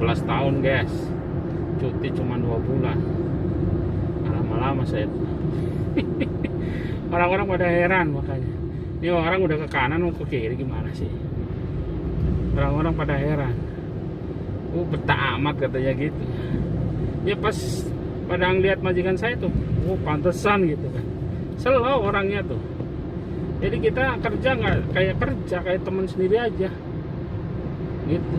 11 tahun guys, cuti cuma 2 bulan. Lama-lama saya orang-orang pada heran, makanya ini orang udah ke kanan mau ke kiri gimana sih, orang-orang pada heran. Betah amat katanya gitu ya. Pas pada ngeliat majikan saya tuh, pantesan gitu kan, slow orangnya tuh. Jadi kita kerja nggak kayak kerja, kayak teman sendiri aja gitu.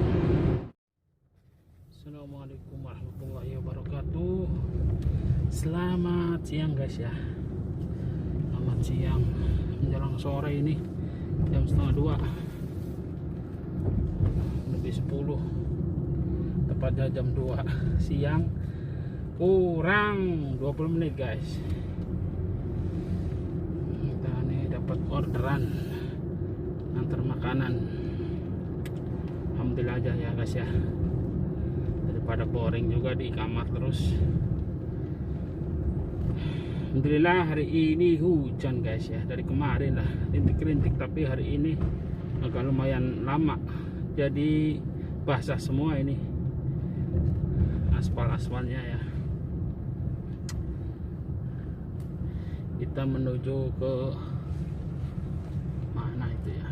Assalamualaikum warahmatullahi wabarakatuh. Selamat siang guys ya. Selamat siang menjelang sore ini, jam setengah 2 lebih 10, tepatnya jam 2 siang kurang 20 menit guys. Kita nih dapat orderan antar makanan. Alhamdulillah aja ya guys ya, daripada boring juga di kamar terus. Alhamdulillah hari ini hujan guys ya. Dari kemarin lah rintik-rintik, tapi hari ini agak lumayan lama, jadi basah semua ini aspal-aspalnya ya. Kita menuju ke mana itu ya,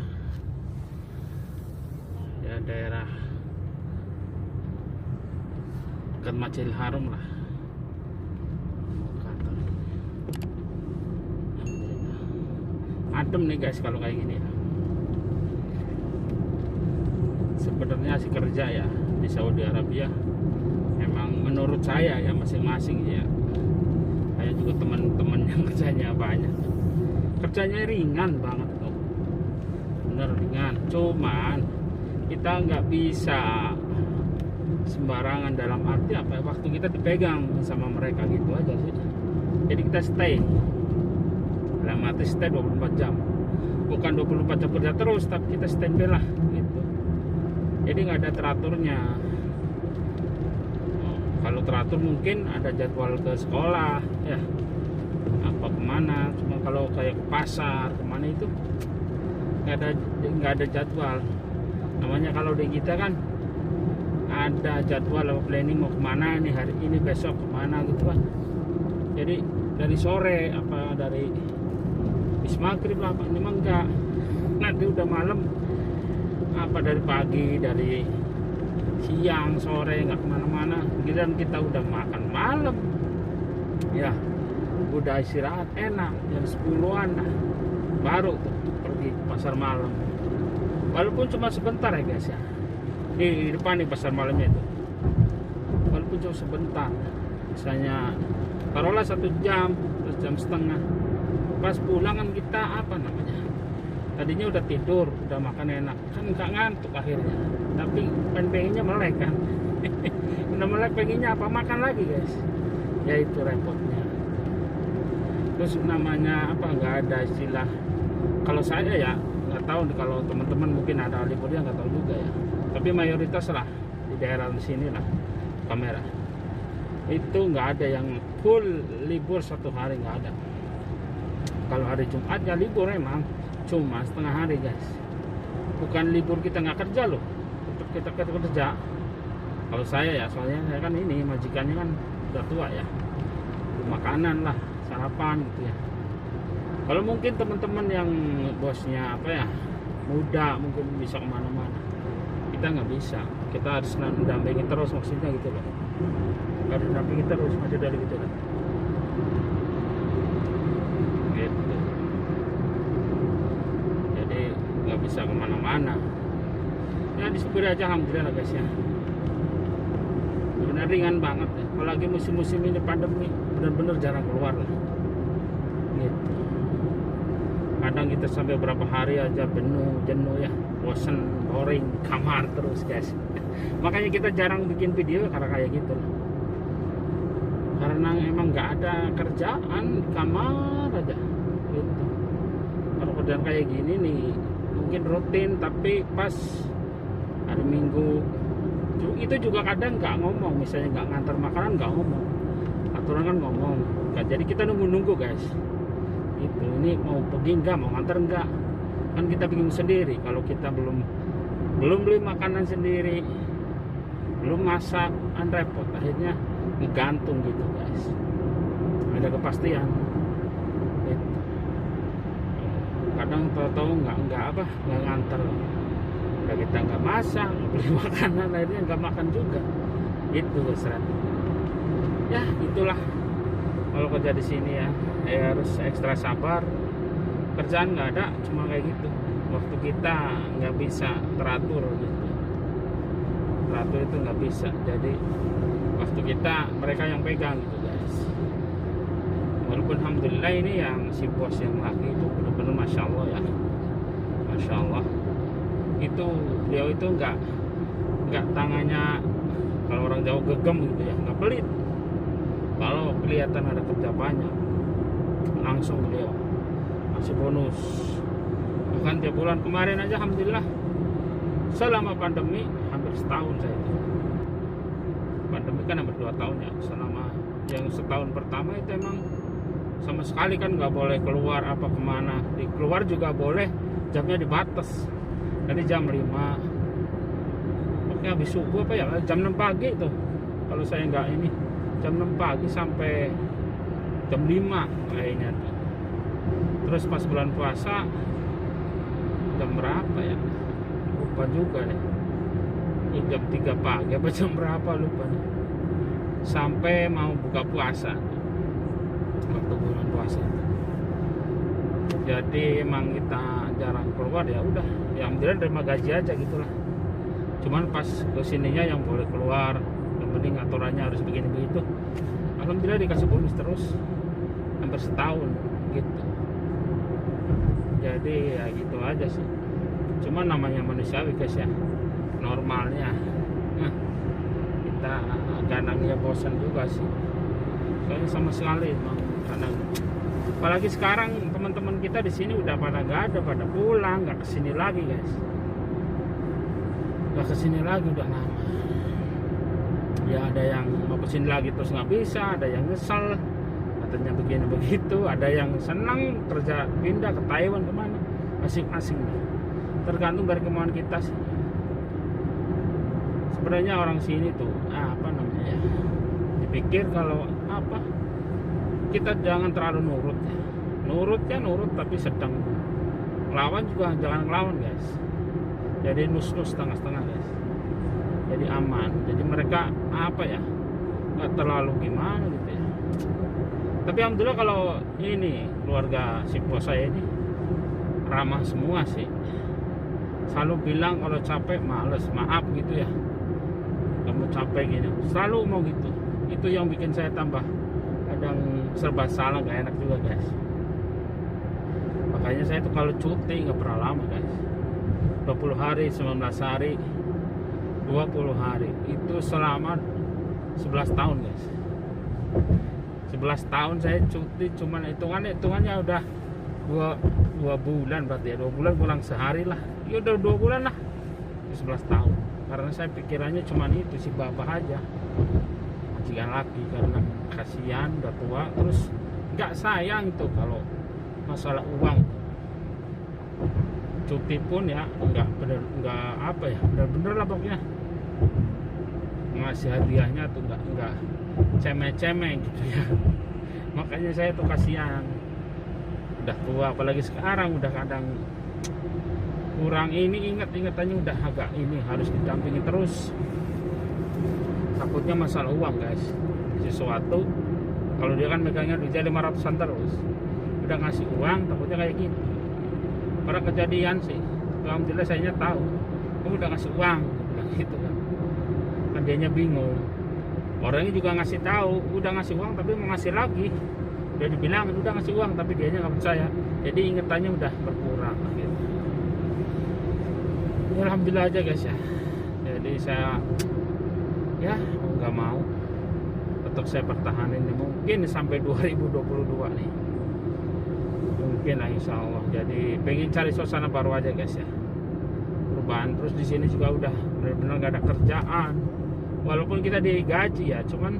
ya daerah dekat Masjidil Haram lah. Adem nih guys kalau kayak gini ya. Sebenarnya sih kerja ya di Saudi Arabia, emang menurut saya ya masing-masing ya. Saya juga teman-teman yang kerjanya banyak, kerjanya ringan banget tuh, bener ringan. Cuman kita nggak bisa sembarangan, dalam arti apa, waktu kita dipegang sama mereka gitu aja sih. Jadi kita stay, dalam arti stay 24 jam, bukan 24 jam kerja terus, tapi kita standby lah gitu. Jadi nggak ada teraturnya. Kalau teratur mungkin ada jadwal ke sekolah ya, apa kemana. Cuma kalau kayak ke pasar kemana itu nggak ada jadwal. Namanya kalau di kita kan ada jadwal planning, mau kemana nih hari ini, besok kemana gitu kan. Jadi dari sore apa dari bis maghrib lah, ini mah enggak, nanti udah malam, apa dari pagi, dari siang, sore, nggak kemana-mana. Giliran kita udah makan malam ya, udah istirahat enak, jam 10-an baru tuh pergi pasar malam. Walaupun cuma sebentar ya guys ya, di depan nih pasar malamnya itu, walaupun cuma sebentar, misalnya taruhlah 1 jam, 1,5 jam. Pas pulang kan kita apa namanya, tadinya udah tidur, udah makan enak, kan nggak ngantuk akhirnya, tapi pengennya melek kan. Udah melek pengennya apa, makan lagi guys, ya itu repotnya. Terus namanya apa, nggak ada istilah, kalau saya ya nggak tahu, kalau teman-teman mungkin ada liburnya nggak tahu juga ya, tapi mayoritas lah di daerah sini lah kamera itu nggak ada yang full libur 1 hari, nggak ada. Kalau hari Jumat ya libur emang, cuma setengah hari guys, bukan libur kita nggak kerja loh, tetap kita kerja. Kalau saya ya, soalnya saya kan ini majikannya kan udah tua ya, makanan lah, sarapan gitu ya. Kalau mungkin teman-teman yang bosnya apa ya, muda, mungkin bisa kemana-mana, kita nggak bisa, kita harus mendampingi terus, maksudnya gitu loh, harus mendampingi terus, masih dari gitu kan gitu. Jadi nggak bisa kemana-mana ya, disupir aja. Alhamdulillah guys ya, benar ringan banget ya. Apalagi musim-musim ini pandemi, benar-benar jarang keluar lah gitu. Kadang kita sampai berapa hari aja jenuh ya, bosen, boring, kamar terus guys. Makanya kita jarang bikin video karena kayak gitu lah, karena emang nggak ada kerjaan, di kamar aja gitu. Kalau kerjaan kayak gini nih mungkin rutin, tapi pas hari Minggu itu juga kadang nggak ngomong, misalnya nggak ngantar makanan nggak ngomong, aturan kan ngomong. Jadi kita nunggu guys itu, ini mau pergi nggak, mau ngantar nggak, kan kita bingung sendiri kalau kita belum beli makanan sendiri, belum belum masak repot, akhirnya ngegantung gitu guys, ada kepastian gitu. Kadang tahu-tahu nggak nganter, udah kita nggak masak, beli makanan akhirnya nggak makan juga itu guys. Ya itulah kalau kerja di sini ya harus ekstra sabar. Kerjaan nggak ada, cuma kayak gitu, waktu kita nggak bisa teratur gitu. Teratur itu nggak bisa, jadi waktu kita mereka yang pegang gitu guys. Walaupun alhamdulillah ini yang si bos yang laki itu benar-benar masya Allah ya, masya Allah. Itu beliau itu nggak tangannya, kalau orang Jawa gegem gitu ya, nggak pelit. Kalau kelihatan ada kerja banyak, langsung beliau masih bonus. Bukan tiap bulan, kemarin aja alhamdulillah selama pandemi hampir setahun saya itu. Pandemi kan hampir 2 tahun ya. Selama yang setahun pertama itu emang sama sekali kan nggak boleh keluar apa kemana. Di keluar juga boleh, jamnya dibatas. Dari jam 5 pokoknya habis subuh apa ya, jam 6 pagi tuh. Kalau saya nggak ini, jam 6 pagi sampai jam 5 kayaknya tuh. Terus pas bulan puasa jam berapa ya, lupa juga deh, jam 3 pagi apa jam berapa lupa nih, sampai mau buka puasa waktu bulan puasa. Jadi emang kita jarang keluar, ya udah, yang alhamdulillah terima gaji aja gitulah. Cuman pas kesininya yang boleh keluar, yang penting aturannya harus begini begitu, alhamdulillah dikasih bonus terus hampir setahun gitu. Jadi ya gitu aja sih. Cuma namanya manusiawi guys ya, normalnya kita kadang ya bosan juga sih. Soalnya sama sekali emang kadang, apalagi sekarang teman-teman kita di sini udah pada nggak ada, pada pulang, nggak kesini lagi guys. Nggak kesini lagi udah lama. Ya ada yang mau kesini lagi terus nggak bisa, ada yang nyesel katanya begini begitu, ada yang senang kerja pindah ke Taiwan kemana, masing-masing. Tergantung dari kemauan kita sih. Sebenarnya orang sini tuh apa namanya ya, dipikir kalau apa, kita jangan terlalu nurut ya. Nurut tapi sedang. Lawan juga jangan ngelawan guys. Jadi nus-nus setengah-setengah guys. Jadi aman. Jadi mereka apa ya, nggak terlalu gimana gitu ya. Tapi alhamdulillah kalau ini keluarga si bos saya ini ramah semua sih. Selalu bilang kalau capek males, maaf gitu ya, kamu capek gini, selalu mau gitu. Itu yang bikin saya tambah kadang serba salah, gak enak juga guys. Makanya saya tuh kalau cuti nggak pernah lama guys, 20 hari, 19 hari, 20 hari itu selama 11 tahun guys. 11 tahun saya cuti, cuman hitungannya udah 2 bulan berarti ya, 2 bulan pulang sehari lah, ya udah 2 bulan lah, 11 tahun. Karena saya pikirannya cuman itu si bapak aja, majikan laki, karena kasihan udah tua, terus nggak sayang itu kalau masalah uang. Cuti pun ya nggak apa ya, bener-bener lah pokoknya ngasih hadiahnya tuh nggak cemeh-cemeh gitu ya. Makanya saya tuh kasihan, udah tua, apalagi sekarang udah kadang kurang ini, ingatannya udah agak ini, harus didampingi terus. Takutnya masalah uang guys, sesuatu kalau dia kan megangnya duitnya 500-an terus, udah ngasih uang takutnya kayak gini. Pernah kejadian sih, alhamdulillah saya tahu, kamu udah ngasih uang gitu kan. Kan dianya bingung, orangnya juga ngasih tahu udah ngasih uang tapi mau ngasih lagi, udah dibilang udah ngasih uang tapi dianya nggak percaya, jadi ingetannya udah berkurang gitu. Ya, alhamdulillah aja guys ya. Jadi saya ya nggak mau, tetap saya pertahanin nih, mungkin sampai 2022 nih, mungkin lah insya Allah. Jadi pengen cari suasana baru aja guys ya, perubahan. Terus di sini juga udah benar-benar nggak ada kerjaan, walaupun kita digaji ya, cuman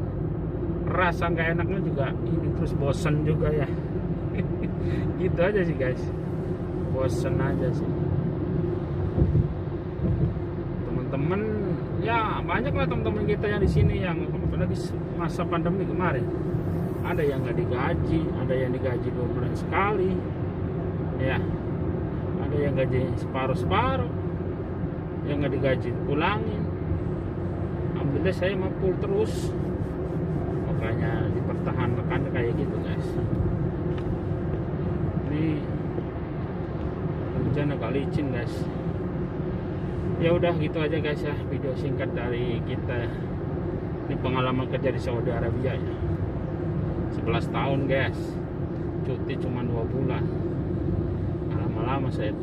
rasa nggak enaknya juga ini, terus bosen juga ya. Gitu aja sih guys, bosen aja sih. Temen-temen Ya banyak lah teman-teman kita yang di sini yang apalagi masa pandemi kemarin, ada yang nggak digaji, ada yang digaji 2 bulan sekali, ya, ada yang gaji separuh, yang nggak digaji pulangin. Alhamdulillah saya mah full terus, makanya dipertahankan kayak gitu guys. Ini hujan agak licin guys. Ya udah gitu aja guys ya, video singkat dari kita. Ini pengalaman kerja di Saudi Arabia ya, 11 tahun guys, cuti cuma 2 bulan. Lama-lama saya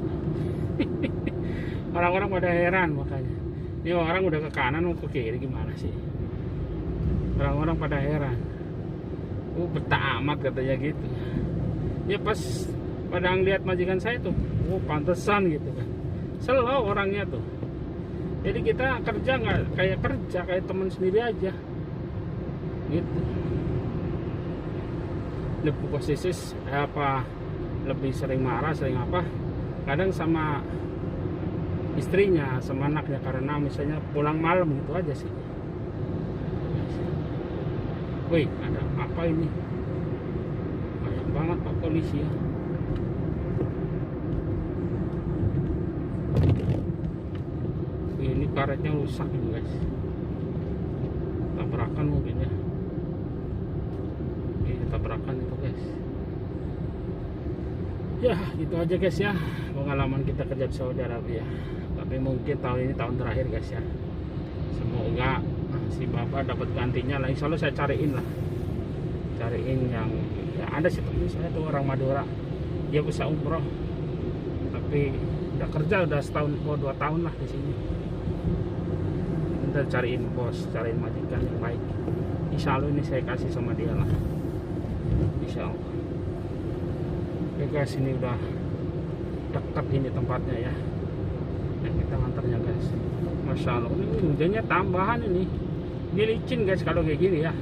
orang-orang pada heran, makanya ini orang udah ke kanan mau ke kiri gimana sih, orang-orang pada heran. Betah amat katanya gitu ya. Pas pada ngeliat majikan saya tuh, pantesan gitu kan, selalu orangnya tuh. Jadi kita kerja nggak kayak kerja, kayak teman sendiri aja gitu. Lebih posisi apa, lebih sering marah, sering apa, kadang sama istrinya, sama anaknya, karena misalnya pulang malam gitu aja sih. Wih, ada apa ini? Banyak banget Pak polisi ya. Ini karetnya rusak ini guys, tabrakan mungkin ya. Ini tabrakan itu guys. Ya gitu aja guys ya, pengalaman kita kerja di Saudi Arabia. Tapi mungkin tahun ini tahun terakhir guys ya. Semoga si bapak dapat gantinya lah. Insya Allah saya cariin yang ya, ada sih temen saya tuh orang Madura, dia bisa umroh tapi udah kerja udah setahun atau 2 tahun lah di sini. Kita cariin cariin majikan yang baik. Insya Allah ini saya kasih sama dia lah, insya Allah. Oke guys, ini udah dekat ini tempatnya ya, yang kita ngantarnya guys. Masya Allah, ini hujannya tambahan ini licin guys kalau kayak gini ya.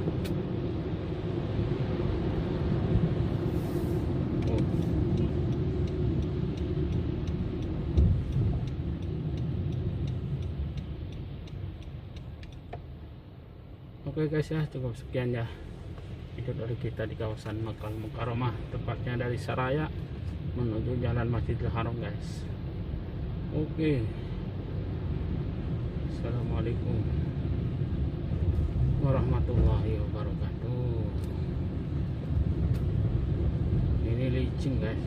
Oke guys ya, cukup sekian ya video dari kita di kawasan Makkah Mukarramah, tepatnya dari Saraya menuju Jalan Masjidil Haram guys. Oke, assalamualaikum warahmatullahi wabarakatuh. Ini licin guys.